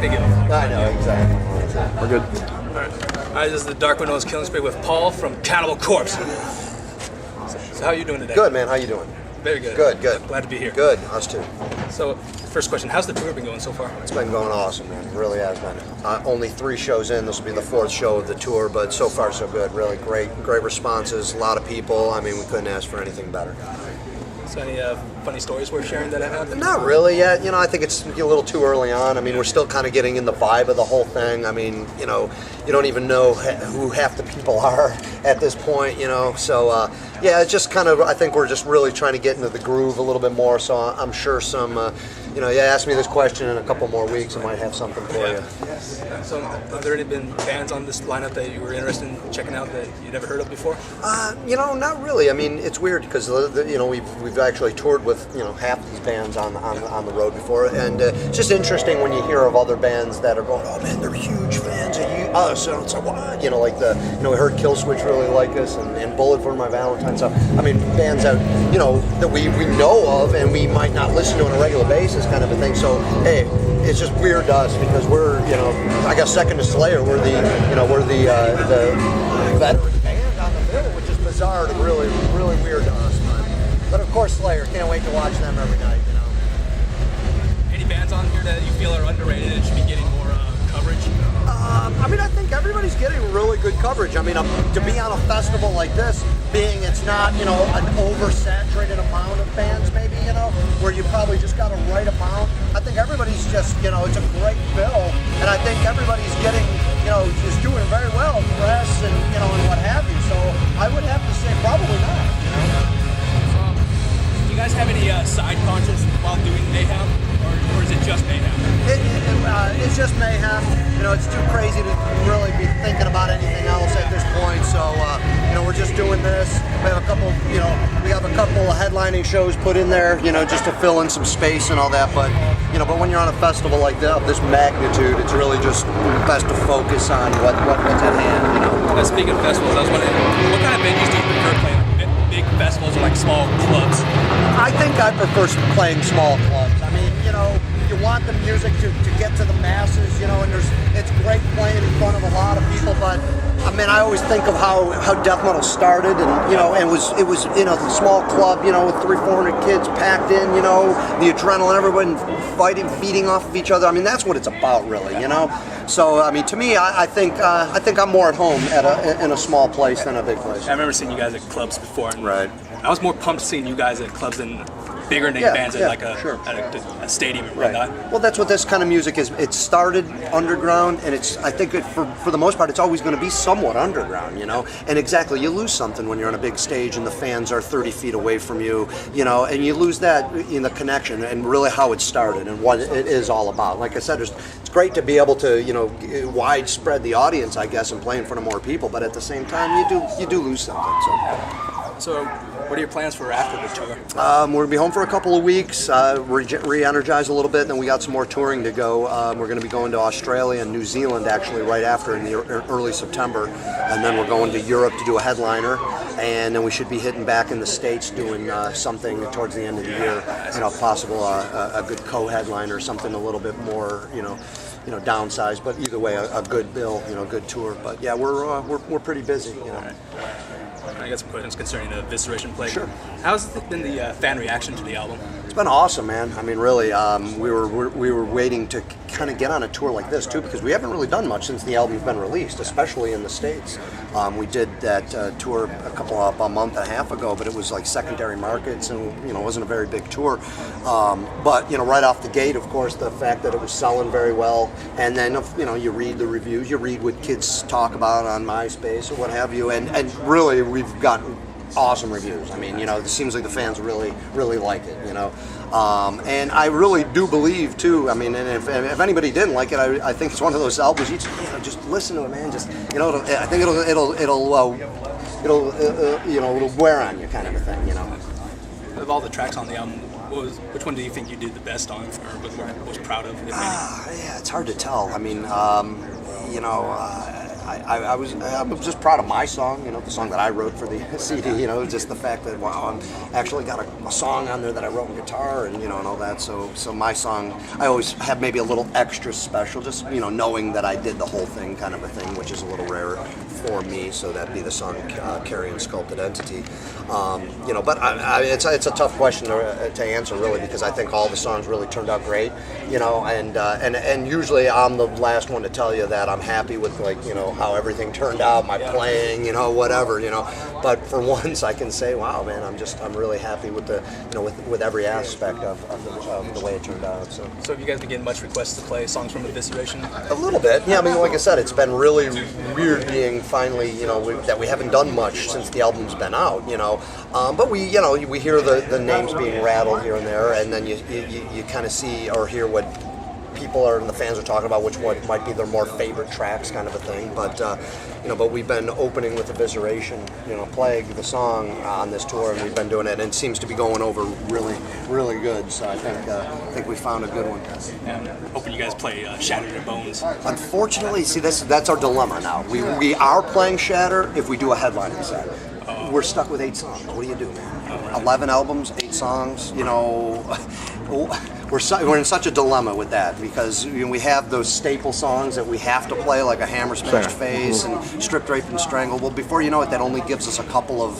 they give them. I know, exactly. We're good. All right, this is the Dark Windows Killing Spree with Paul from Cannibal Corpse. So how are you doing today? Good, man. How you doing? Very good. Good. Glad to be here. Good. Us too. So, first question, how's the tour been going so far? It's been going awesome, man. It really has been. Only 3 shows in. This will be the 4th show of the tour, but so far so good. Really great responses. A lot of people. I mean, we couldn't ask for anything better. So any funny stories worth sharing that have happened? Not really yet. I think it's a little too early on. I mean, we're still kind of getting in the vibe of the whole thing. I mean, you don't even know who half the people are at this point, So, yeah, it's just kind of, I think we're just really trying to get into the groove a little bit more. So I'm sure some, ask me this question in a couple more weeks, I might have something for you. So have there been bands on this lineup that you were interested in checking out that you never heard of before? Not really. I mean, it's weird because we've actually toured with half these bands on the road before, and it's just interesting when you hear of other bands that are going, oh man, they're huge fans of us. So it's like what? We heard Killswitch really like us, and Bullet for My Valentine. So I mean, bands that that we know of and we might not listen to on a regular basis, kind of a thing. So hey, it's just weird to us because we're I guess second to Slayer, we're the veteran band on the bill, which is bizarre and really weird to us. But of course, Slayer, can't wait to watch them every night. Any bands on here that you feel are underrated and should be getting more coverage? I mean, I think everybody's getting really good coverage. I mean, to be on a festival like this, being it's not, an oversaturated amount of bands, maybe, where you probably just got a right amount. I think everybody's just, it's a great bill, and I think everybody's getting, is doing very well, press and, and what have you. So I would have to say probably not. Do you guys have any side concerts while doing Mayhem, or is it just Mayhem? It's just Mayhem. It's too crazy to really be thinking about anything else at this point. So, we're just doing this. We have a couple, of headlining shows put in there, just to fill in some space and all that. But, but when you're on a festival like that, of this magnitude, it's really just best to focus on what's at hand. Speaking of festivals, I was wondering, what kind of venues do you prefer playing? Big festivals or like small clubs? I think I prefer playing small clubs. I mean, you want the music to get to the masses, and it's great playing in front of a lot of people, but I mean, I always think of how death metal started, and and it was the small club, with 300-400 kids packed in, the adrenaline, everyone fighting, beating off of each other. I mean, that's what it's about, really, So I mean, to me, I think I'm more at home in a small place than a big place. I remember seeing you guys at clubs before, and right. I was more pumped seeing you guys at clubs than bigger name bands at like a stadium and whatnot. Well, that's what this kind of music is. It started underground, and I think for the most part, it's always going to be somewhat underground, And exactly, you lose something when you're on a big stage and the fans are 30 feet away from you, and you lose that in the connection and really how it started and what it is all about. Like I said, it's great to be able to, widespread the audience, I guess, and play in front of more people. But at the same time, you do lose something. So, what are your plans for after the tour? We're going to be home for a couple of weeks, re-energize a little bit, and then we got some more touring to go. We're going to be going to Australia and New Zealand, actually, right after in the early September. And then we're going to Europe to do a headliner. And then we should be hitting back in the States doing something towards the end of the year. Possible a good co-headliner, something a little bit more, downsized. But either way, a good bill, good tour. But yeah, we're pretty busy, I got some questions concerning the Visceration Plague. Sure. How's been the fan reaction to the album? It's been awesome, man. I mean, really, we were waiting to kind of get on a tour like this too, because we haven't really done much since the album's been released, especially in the States. We did that tour a month and a half ago, but it was like secondary markets, and it wasn't a very big tour. But right off the gate, of course, the fact that it was selling very well, and then you read the reviews, you read what kids talk about on MySpace or what have you, and really we've gotten awesome reviews. I mean, it seems like the fans really like it, and I really do believe too. I mean, and if anybody didn't like it, I think it's one of those albums you just listen to it, man. Just I think it'll wear on you, kind of a thing, Of all the tracks on the album, which one do you think you did the best on, or was most proud of? If any? Yeah, it's hard to tell. I mean, I was just proud of my song, the song that I wrote for the CD, just the fact that, wow, I'm actually got a song on there that I wrote on guitar and, and all that. So my song, I always have maybe a little extra special, just, knowing that I did the whole thing kind of a thing, which is a little rare for me. So that'd be the song Carrying Sculpted Entity. But it's a tough question to answer, really, because I think all the songs really turned out great, and usually I'm the last one to tell you that I'm happy with, how everything turned out, my playing, whatever, but for once I can say, wow, man, I'm really happy with the, with every aspect of the way it turned out. So have you guys been getting much requests to play songs from Evisceration? A little bit, yeah. I mean, like I said, it's been really weird being finally, that we haven't done much since the album's been out, but we hear the names being rattled here and there, and then you kind of see or hear what people and the fans are talking about, which one might be their more favorite tracks, kind of a thing. But we've been opening with Evisceration, Plague, the song on this tour, and we've been doing it, and it seems to be going over really, really good. So I think we found a good one. And hoping you guys play Shatter Your Bones. Unfortunately, see, that's our dilemma now. We are playing Shatter if we do a headlining set. We're stuck with 8 songs. What do you do, man? 11 albums, 8 songs. We're in such a dilemma with that because we have those staple songs that we have to play, like a Hammer Smashed Face and Stripped, Raped, and Strangled. Well, before you know it, that only gives us a couple of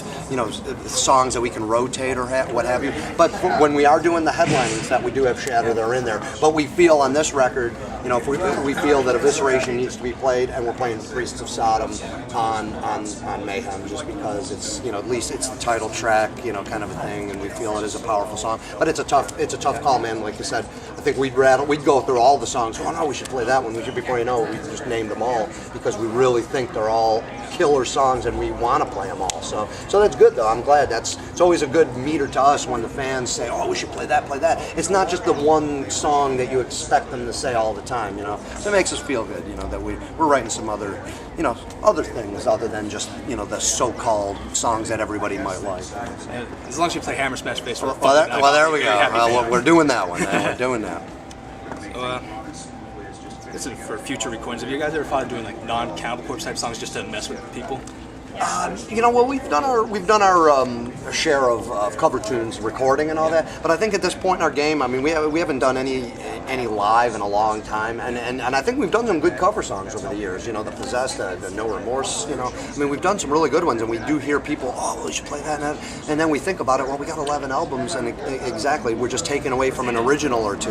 songs that we can rotate or what have you. But when we are doing the headlinings, that we do have Shatter, they're in there. But we feel on this record, if we feel that Evisceration needs to be played, and we're playing Priests of Sodom on Mayhem, just because it's at least it's the title track, kind of a thing, and we feel it is a powerful song. But it's a tough call, man. Like you said, I think we'd go through all the songs. Oh no, we should play that one. We should, before you know it, we just named them all because we really think they're all killer songs and we want to play them all. So that's good though. I'm glad. It's always a good meter to us when the fans say, oh, we should play that. It's not just the one song that you expect them to say all the time. So it makes us feel good. That we're writing some other things other than just the so-called songs that everybody might like. As long as you play Hammer Smash Face. Well, there we go. We're doing that one. We're doing that. This is for future recordings. Have you guys ever thought of doing like non-Cannibal Corpse type songs just to mess with people? Well, we've done our share of cover tunes, recording and all that. But I think at this point in our game, I mean, we haven't done any live in a long time, and I think we've done some good cover songs over the years. The Possessed, the No Remorse. I mean, we've done some really good ones, and we do hear people, oh, we should play that, and then we think about it. Well, we got 11 albums, and exactly, we're just taking away from an original or two.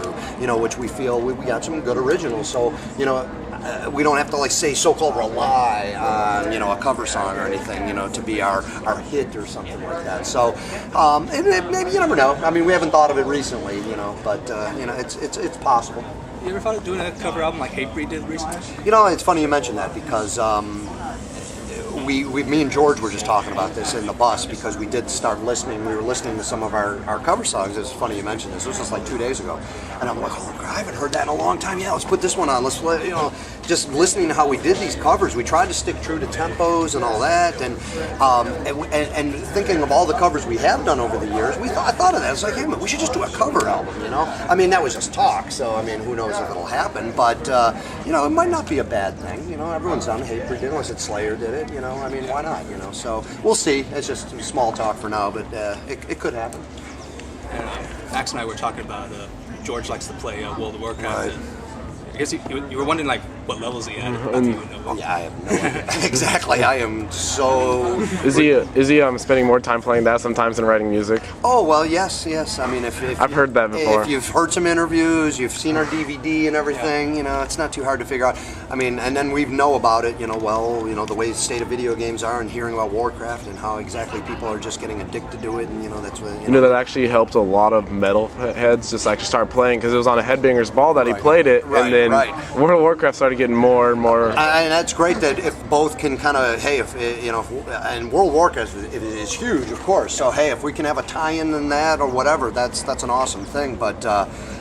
Which we feel we got some good originals. So we don't have to say so-called rely on a cover song or anything to be our hit or something like that. So maybe you never know. I mean, we haven't thought of it recently, but it's possible. You ever thought of doing a cover album like Hatebreed did recently? It's funny you mention that because me and George were just talking about this in the bus because we did start listening. We were listening to some of our cover songs. It's funny you mentioned this. It was just like 2 days ago, and I'm like, oh, I haven't heard that in a long time. Yeah, let's put this one on. Let's just listening to how we did these covers. We tried to stick true to tempos and all that, and thinking of all the covers we have done over the years, I thought of that. It's like, hey, man, we should just do a cover album. I mean, that was just talk. So I mean, who knows if it'll happen? But it might not be a bad thing. Everyone's done Hatebreed, unless it's Slayer did it. I mean, why not? So we'll see. It's just small talk for now, but it could happen. Max and I were talking about George likes to play World of Warcraft. Right. I guess you were wondering what levels he had. Yeah, I have no idea. Exactly. I am so. Is he spending more time playing that sometimes than writing music? Oh well, yes. I mean, if I've heard that before. If you've heard some interviews, you've seen our DVD and everything, it's not too hard to figure out. I mean, and then we know about it, the way the state of video games are, and hearing about Warcraft and how exactly people are just getting addicted to it, and that's what. That actually helped a lot of metal heads just start playing because it was on a Headbanger's Ball that he played it, and then World of Warcraft started getting more and more. And that's great that if both can kind of, hey, and World of Warcraft is huge, of course. So hey, if we can have a tie-in in that or whatever, that's an awesome thing. But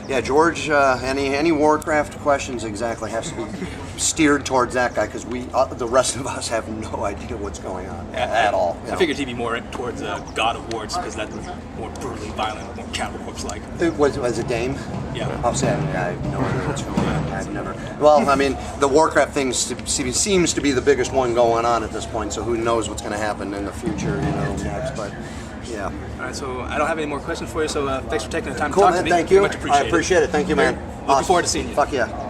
yeah, George, any Warcraft questions exactly has to be steered towards that guy because the rest of us have no idea what's going on at all. I figured he'd be more towards God of War because that's more brutally violent, more Cannibal Corpse like. It was a Dame. Yeah. I'll say I have no idea what's going on. I've never. Well, I mean, the Warcraft thing seems to be the biggest one going on at this point. So who knows what's going to happen in the future, next. But yeah. All right, so I don't have any more questions for you. So thanks for taking the time Cool, to talk man. to me. Thank you. Much appreciated. I appreciate it. Thank you, man. Looking forward to seeing you. Fuck yeah.